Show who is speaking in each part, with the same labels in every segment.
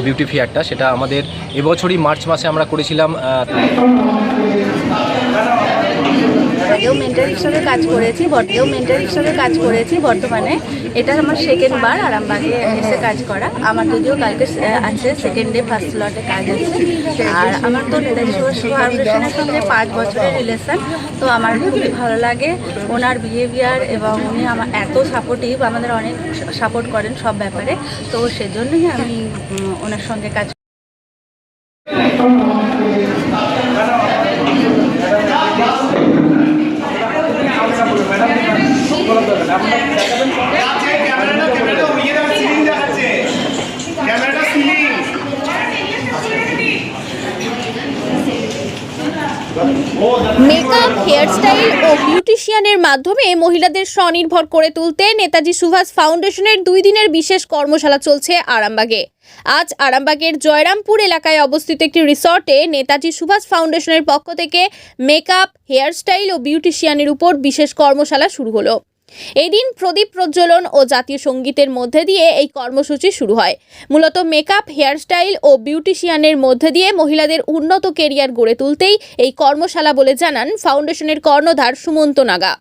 Speaker 1: Beauty ফেয়ারটা, সেটা আমাদের এবছরই March মাসে আমরা করেছিলাম।
Speaker 2: মেন্টর হিসাবে কাজ করেছি বর্তমানে এটা আমার সেকেন্ড বার আরামবাগে এসে কাজ করা। আমার যদিও কালকে আছে সেকেন্ড ডে ফার্স্ট স্লটে কাজ আছে। আর আমার তো নেতাজি সুভাষ ফাউন্ডেশনের সঙ্গে 5 বছরের রিলেশন, তো আমার খুবই ভালো লাগে ওনার বিহেভিয়ার, এবং উনি আমার এত সাপোর্টিভ, আমাদের অনেক সাপোর্ট করেন সব ব্যাপারে, তো সেজন্যই আমি ওনার সঙ্গে কাজ।
Speaker 3: মেকআপ, হেয়ারস্টাইল ও বিউটিশিয়ানের মাধ্যমে মহিলাদের স্বনির্ভর করে তুলতে নেতাজি সুভাষ ফাউন্ডেশনের 2 দিনের বিশেষ কর্মশালা চলছে আরামবাগে। আজ আরামবাগের জয়রামপুর এলাকায় অবস্থিত একটি রিসর্টে নেতাজি সুভাষ ফাউন্ডেশনের পক্ষ থেকে মেকআপ, হেয়ারস্টাইল ও বিউটিশিয়ানের উপর বিশেষ কর্মশালা শুরু হলো। এই দিন প্রদীপ প্রজ্বলন ও জাতীয় সঙ্গীতের মধ্যে দিয়ে এই কর্মসূচি শুরু হয়। মূলত মেকআপ, হেয়ারস্টাইল ও বিউটিশিয়ানের মধ্যে দিয়ে মহিলাদের উন্নত কেরিয়ার গড়ে তুলতেই এই কর্মশালা বলে জানান ফাউন্ডেশনের কর্ণধার সুমন্ত নাগা।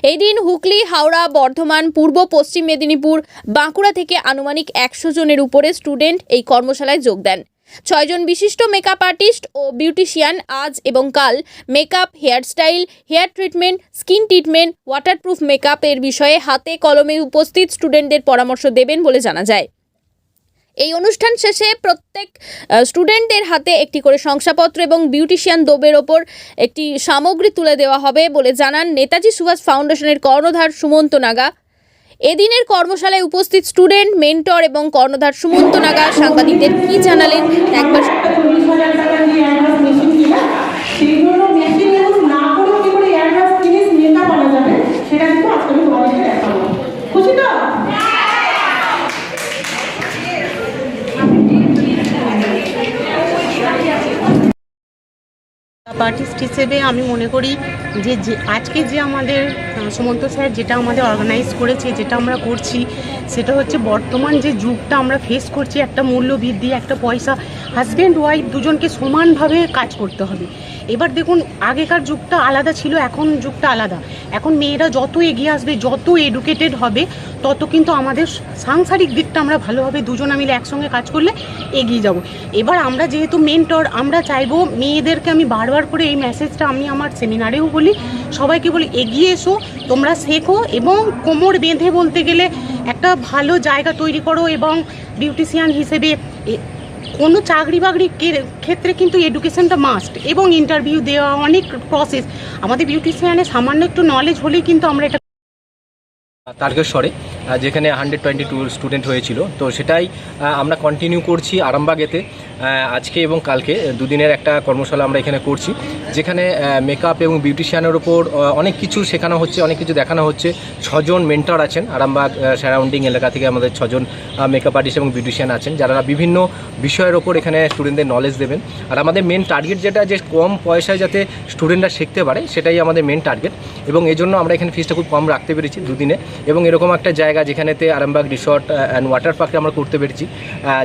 Speaker 3: এই দিন হুগলি, হাওড়া, বর্ধমান, পূর্ব পশ্চিম মেদিনীপুর, বাঁকুড়া থেকে আনুমানিক 100 জনের উপরে স্টুডেন্ট এই কর্মশালায় যোগ দেন। 6 জন বিশিষ্ট মেকআপ আর্টিস্ট ও বিউটিশিয়ান আজ এবং কাল makeup, hairstyle, hair treatment, skin treatment, waterproof makeup এর বিষয়ে হাতে কলমে উপস্থিত স্টুডেন্টদের পরামর্শ দেবেন বলে জানা যায়। এই অনুষ্ঠান শেষে প্রত্যেক স্টুডেন্টদের হাতে একটি করে শংসাপত্র এবং বিউটিশিয়ান দ্রব্যের ওপর একটি সামগ্রী তুলে দেওয়া হবে বলে জানান নেতাজি সুভাষ ফাউন্ডেশনের কর্ণধার সুমন্ত নাগা। এদিনের কর্মশালায় উপস্থিত স্টুডেন্ট, মেন্টর এবং কর্ণধার সুমন্ত নাগা সাংবাদিকদের কি জানালেন একবার।
Speaker 4: আর্টিস্ট হিসেবে আমি মনে করি যে আজকে যে আমাদের সুমন্ত স্যার যেটা আমাদের অর্গানাইজ করেছে, যেটা আমরা করছি, সেটা হচ্ছে বর্তমান যে যুগটা আমরা ফেস করছি, একটা মূল্য বৃদ্ধি, একটা পয়সা, হাজব্যান্ড ওয়াইফ দুজনকে সমানভাবে কাজ করতে হবে। এবার দেখুন, আগেকার যুগটা আলাদা ছিল, এখন যুগটা আলাদা। এখন মেয়েরা যত এগিয়ে আসবে, যত এডুকেটেড হবে, তত কিন্তু আমাদের সাংসারিক দিকটা আমরা ভালোভাবে দুজনে মিলে একসঙ্গে কাজ করলে এগিয়ে যাব। এবার আমরা যেহেতু মেন্টর, আমরা চাইবো মেয়েদেরকে, আমি বারবার করে এই মেসেজটা আমি আমার সেমিনারেও বলি, সবাইকে বলি এগিয়ে এসো, তোমরা শেখো এবং কোমর বেঁধে বলতে গেলে একটা ভালো জায়গা তৈরি করো। এবং বিউটিশিয়ান হিসেবে কোনো চাকরি বাকরির ক্ষেত্রে কিন্তু এডুকেশনটা মাস্ট, এবং ইন্টারভিউ দেওয়া অনেক প্রসেস। আমাদের বিউটিশিয়ানে সামান্য একটু নলেজ হলেই কিন্তু আমরা এটা
Speaker 1: তারকেশ্বরে যেখানে 122 স্টুডেন্ট হয়েছিল, তো সেটাই আমরা কন্টিনিউ করছি আরামবাগেতে। আজকে এবং কালকে 2 দিনের একটা কর্মশালা আমরা এখানে করছি, যেখানে মেকআপ এবং বিউটিশিয়ানের ওপর অনেক কিছু শেখানো হচ্ছে, অনেক কিছু দেখানো হচ্ছে। 6 জন মেন্টর আছেন আরামবাগ সারাউন্ডিং এলাকা থেকে, আমাদের 6 জন মেকআপ আর্টিস্ট এবং বিউটিশিয়ান আছেন, যারা বিভিন্ন বিষয়ের ওপর এখানে স্টুডেন্টদের নলেজ দেবেন। আর আমাদের মেন টার্গেট যেটা, যে কম পয়সায় যাতে স্টুডেন্টরা শিখতে পারে, সেটাই আমাদের মেন টার্গেট। এবং এই জন্য আমরা এখানে ফিসটা খুব কম রাখতে পেরেছি 2 দিনে। এবং এরকম একটা জায়গা যেখানেতে আরামবাগ রিসর্ট অ্যান্ড ওয়াটার পার্কে আমরা করতে পেরেছি,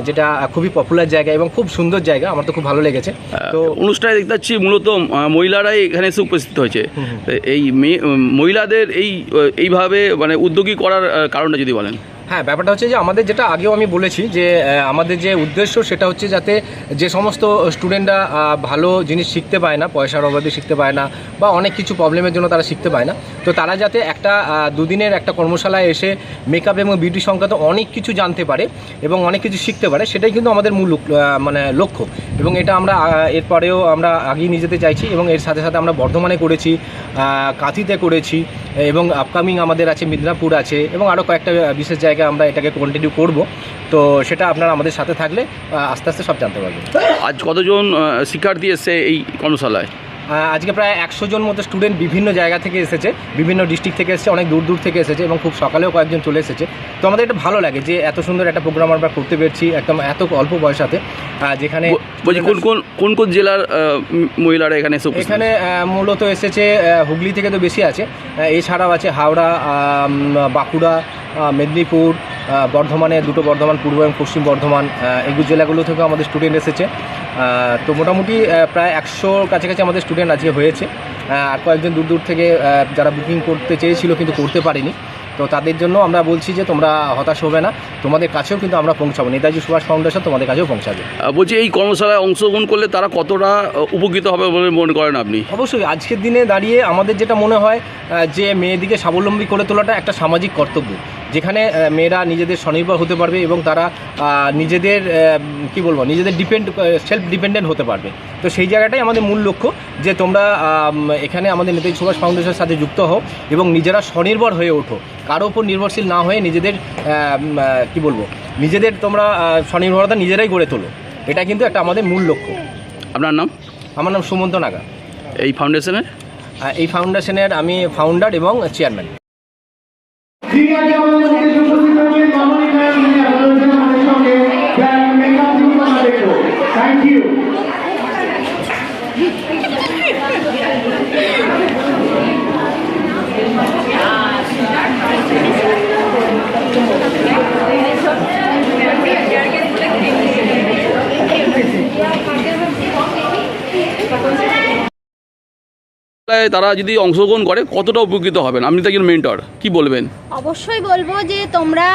Speaker 1: যেটা খুবই পপুলার জায়গা এবং খুব সুন্দর জায়গা, আমার তো খুব ভালো লেগেছে। তো
Speaker 5: অনুষ্ঠানে দেখতে পাচ্ছি মূলত মহিলারাই এখানে এসে উপস্থিত হয়েছে। এই মহিলাদের এইভাবে মানে উদ্যোগী করার কারণটা যদি বলেন।
Speaker 1: হ্যাঁ, ব্যাপারটা হচ্ছে যে আমাদের যেটা আগেও আমি বলেছি, যে আমাদের যে উদ্দেশ্য সেটা হচ্ছে যাতে যে সমস্ত স্টুডেন্টরা ভালো জিনিস শিখতে পায় না, পয়সার অভাবে শিখতে পায় না, বা অনেক কিছু প্রবলেমের জন্য তারা শিখতে পায় না, তো তারা যাতে একটা 2 দিনের একটা কর্মশালায় এসে মেকআপ এবং বিউটি সংক্রান্ত অনেক কিছু জানতে পারে এবং অনেক কিছু শিখতে পারে, সেটাই কিন্তু আমাদের মূল মানে লক্ষ্য। এবং এটা আমরা এরপরেও আমরা আগিয়ে নিয়ে যেতে চাইছি। এবং এর সাথে সাথে আমরা বর্ধমানে করেছি, কাঁথিতে করেছি, এবং আপকামিং আমাদের আছে মিদনাপুর আছে, এবং আরও কয়েকটা বিশেষ জায়গায় আমরা এটাকে কন্টিনিউ করব। তো সেটা আপনারা আমাদের সাথে থাকলে আস্তে আস্তে সব জানতে পারবেন।
Speaker 5: আজ কতজন শিক্ষার্থী এসেছে এই কর্মশালায়?
Speaker 1: আজকে প্রায় 100 জন মতো স্টুডেন্ট বিভিন্ন জায়গা থেকে এসেছে, বিভিন্ন ডিস্ট্রিক্ট থেকে এসেছে, অনেক দূর দূর থেকে এসেছে, এবং খুব সকালেও কয়েকজন চলে এসেছে। তো আমাদের এটা ভালো লাগে যে এত সুন্দর একটা প্রোগ্রাম আমরা করতে পেরেছি একদম এত অল্প বয়সাতে। যেখানে
Speaker 5: বলছি কোন কোন জেলার মহিলারা এখানে এসে?
Speaker 1: এখানে মূলত এসেছে হুগলি থেকে তো বেশি আছে, এছাড়াও আছে হাওড়া, বাঁকুড়া, মেদিনীপুর, বর্ধমানে দুটো, বর্ধমান পূর্ব এবং পশ্চিম বর্ধমান, এগুলো জেলাগুলো থেকেও আমাদের স্টুডেন্ট এসেছে। তো মোটামুটি প্রায় 100 কাছাকাছি আমাদের স্টুডেন্ট আজকে হয়েছে। আর কয়েকজন দূর দূর থেকে যারা বুকিং করতে চেয়েছিল কিন্তু করতে পারেনি, তো তাদের জন্য আমরা বলছি যে তোমরা হতাশ হবে না, তোমাদের কাছেও কিন্তু আমরা পৌঁছাবো, নেতাজি সুভাষ ফাউন্ডেশন তোমাদের কাছেও পৌঁছাবে।
Speaker 5: বলছি এই কর্মশালায় অংশগ্রহণ করলে তারা কতটা উপকৃত হবে বলে মনে করেন আপনি?
Speaker 1: অবশ্যই আজকের দিনে দাঁড়িয়ে আমাদের যেটা মনে হয় যে মেয়েদিকে স্বাবলম্বী করে তোলাটা একটা সামাজিক কর্তব্য, যেখানে মেয়েরা নিজেদের স্বনির্ভর হতে পারবে এবং তারা নিজেদের নিজেদের সেলফ ডিপেন্ডেন্ট হতে পারবে। তো সেই জায়গাটাই আমাদের মূল লক্ষ্য, যে তোমরা এখানে আমাদের নেতাজি সুভাষ ফাউন্ডেশনের সাথে যুক্ত হও এবং নিজেরা স্বনির্ভর হয়ে ওঠো, কারো উপর নির্ভরশীল না হয়ে নিজেদের তোমরা স্বনির্ভরতা নিজেরাই গড়ে তোলো। এটা কিন্তু একটা আমাদের মূল লক্ষ্য।
Speaker 5: আপনার নাম?
Speaker 1: আমার নাম সুমন্ত নাগা।
Speaker 5: এই ফাউন্ডেশনের
Speaker 1: আমি ফাউন্ডার এবং চেয়ারম্যান।
Speaker 6: Thank you.
Speaker 5: তারা যদি অংশগ্রহণ করে কতটা উপকৃত হবেন? আপনি তো একজন মেন্টর, কি বলবেন?
Speaker 7: অবশ্যই বলবো যে তোমরা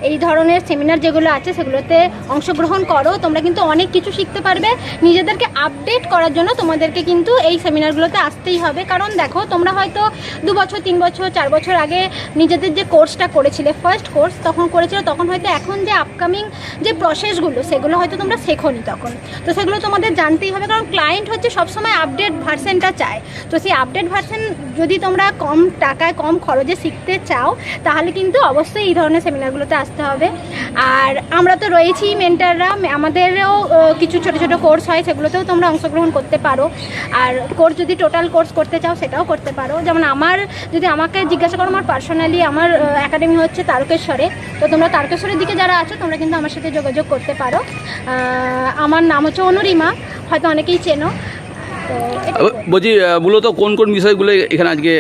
Speaker 7: এই ধরনের সেমিনার যেগুলো আছে সেগুলোতে অংশগ্রহণ করো, তোমরা কিন্তু অনেক কিছু শিখতে পারবে। নিজেদেরকে আপডেট করার জন্য তোমাদেরকে কিন্তু এই সেমিনারগুলোতে আসতেই হবে। কারণ দেখো, তোমরা হয়তো 2 বছর 3 বছর 4 বছর আগে নিজেদের যে কোর্সটা করেছিলে, ফার্স্ট কোর্স তখন করেছিলে, তখন হয়তো এখন যে আপকামিং যে প্রসেসগুলো সেগুলো হয়তো তোমরা শেখোনি তখন। তো সেগুলো তোমাদের জানতেই হবে, কারণ ক্লায়েন্ট হচ্ছে সবসময় আপডেট ভার্সনটা চায়। তো সেই আপডেট ভার্সন যদি তোমরা কম টাকায় কম খরচে শিখতে চাও তাহলে কিন্তু অবশ্যই এই ধরনের সেমিনারগুলোতে আসতে হবে। আর আমরা তো রয়েছি মেন্টাররা, আমাদেরও কিছু ছোটো ছোটো কোর্স হয়, সেগুলোতেও তোমরা অংশগ্রহণ করতে পারো। আর কোর্স যদি টোটাল কোর্স করতে চাও সেটাও করতে পারো। যেমন যদি আমাকে জিজ্ঞাসা করো, আমার পার্সোনালি আমার একাডেমি হচ্ছে তারকেশ্বরে। তো তোমরা তারকেশ্বরের দিকে যারা আছো তোমরা কিন্তু আমার সাথে যোগাযোগ করতে পারো। আমার নাম হচ্ছে অনুরিমা, হয়তো অনেকেই চেনো।
Speaker 5: বলছি মূলত কোন কোন বিষয়গুলো এখানে আজকে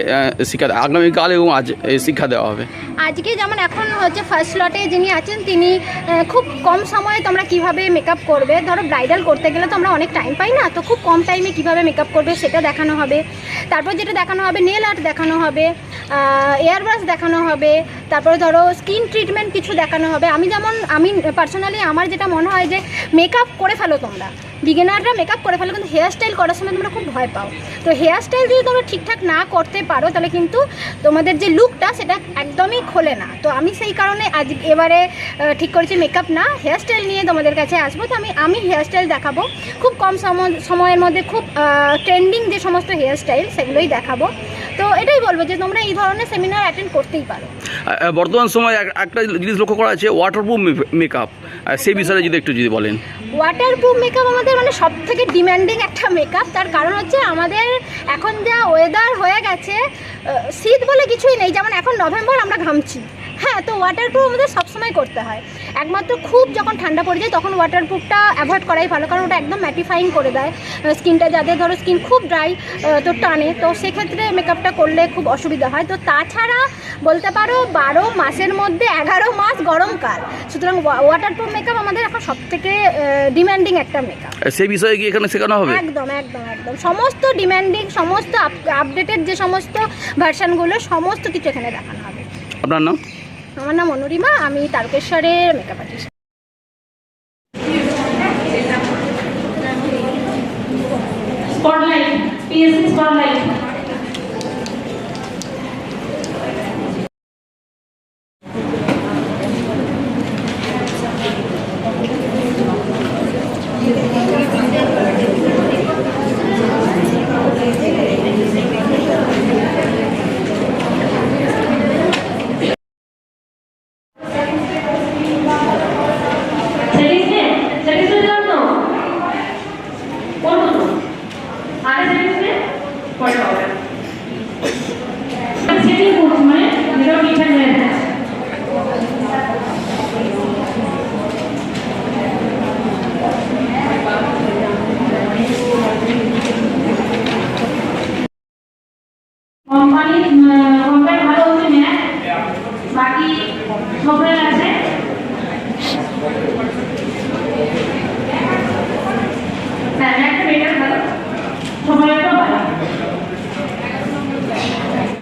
Speaker 5: আগামীকাল এবং আজ শিক্ষা দেওয়া হবে?
Speaker 7: আজকে যেমন এখন হচ্ছে ফার্স্ট লটে যিনি আছেন তিনি খুব কম সময়ে তোমরা কিভাবে মেকআপ করবে, ধরো ব্রাইডাল করতে গেলে তো আমরা অনেক টাইম পাই না, তো খুব কম টাইমে কিভাবে মেকআপ করবে সেটা দেখানো হবে। তারপর যেটা দেখানো হবে, নেল আর্ট দেখানো হবে, এয়ার ব্রাশ দেখানো হবে, তারপরে ধরো স্কিন ট্রিটমেন্ট কিছু দেখানো হবে। আমি পার্সোনালি আমার যেটা মনে হয় যে মেকআপ করে ফেলো তোমরা, বিগিনাররা মেকআপ করে ফেলো, কিন্তু হেয়ার স্টাইল করার সময় তোমরা খুব ভয় পাও। তো হেয়ার স্টাইল যদি তোমরা ঠিকঠাক না করতে পারো তাহলে কিন্তু তোমাদের যে লুকটা সেটা একদমই খোলে না। তো আমি সেই কারণে এবারে ঠিক করেছি মেকআপ না, হেয়ার স্টাইল নিয়ে তোমাদের কাছে আসবো। তো আমি হেয়ার স্টাইল দেখাবো খুব কম সময়ের মধ্যে, খুব ট্রেন্ডিং যে সমস্ত হেয়ার স্টাইল সেগুলোই দেখাবো। তো এটাই বলবো যে তোমরা এই ধরনের সেমিনার অ্যাটেন্ড করতেই পারো।
Speaker 5: বর্তমান সময় একটা জিনিস লক্ষ্য করা আছে, ওয়াটারপ্রুফ মেকআপ, সেই বিষয়ে একটু বলেন।
Speaker 7: ওয়াটারপ্রুফ মেকআপ আমাদের সব থেকে ডিম্যান্ডিং একটা মেকআপ। তার কারণ হচ্ছে আমাদের এখন যা ওয়েদার হয়ে গেছে, শীত বলে কিছুই নেই। যেমন এখন নভেম্বর, আমরা ঘামছি, হ্যাঁ, তো ওয়াটারপ্রুফ আমাদের সবসময় করতে হয়। একমাত্র খুব যখন ঠান্ডা পড়ে যায় তখন ওয়াটারপ্রুফটা অ্যাভয়েড করাই ভালো, কারণ ওটা একদম ম্যাটিফাইং করে দেয় স্কিনটা। যাদের ধরো স্কিন খুব ড্রাই, তো টানে, তো সেক্ষেত্রে মেকআপটা করলে খুব অসুবিধা হয়। তো তাছাড়া বলতে পারো 12 মাসের মধ্যে 11 মাস গরমকাল, সুতরাং ওয়াটারপ্রুফ মেকআপ আমাদের এখন সব থেকে ডিম্যান্ডিং একটা মেকআপ।
Speaker 5: সেই বিষয়ে কি এখানে শেখানো হবে?
Speaker 7: একদম একদম একদম সমস্ত ডিম্যান্ডিং, সমস্ত আপডেটেড যে সমস্ত ভার্সানগুলো, সমস্ত কিছু এখানে দেখানো হবে।
Speaker 5: আপনার নাম?
Speaker 7: আমার নাম অনুরিমা, আমি তারকেশ্বরের মেকআপ আর্টিস্ট।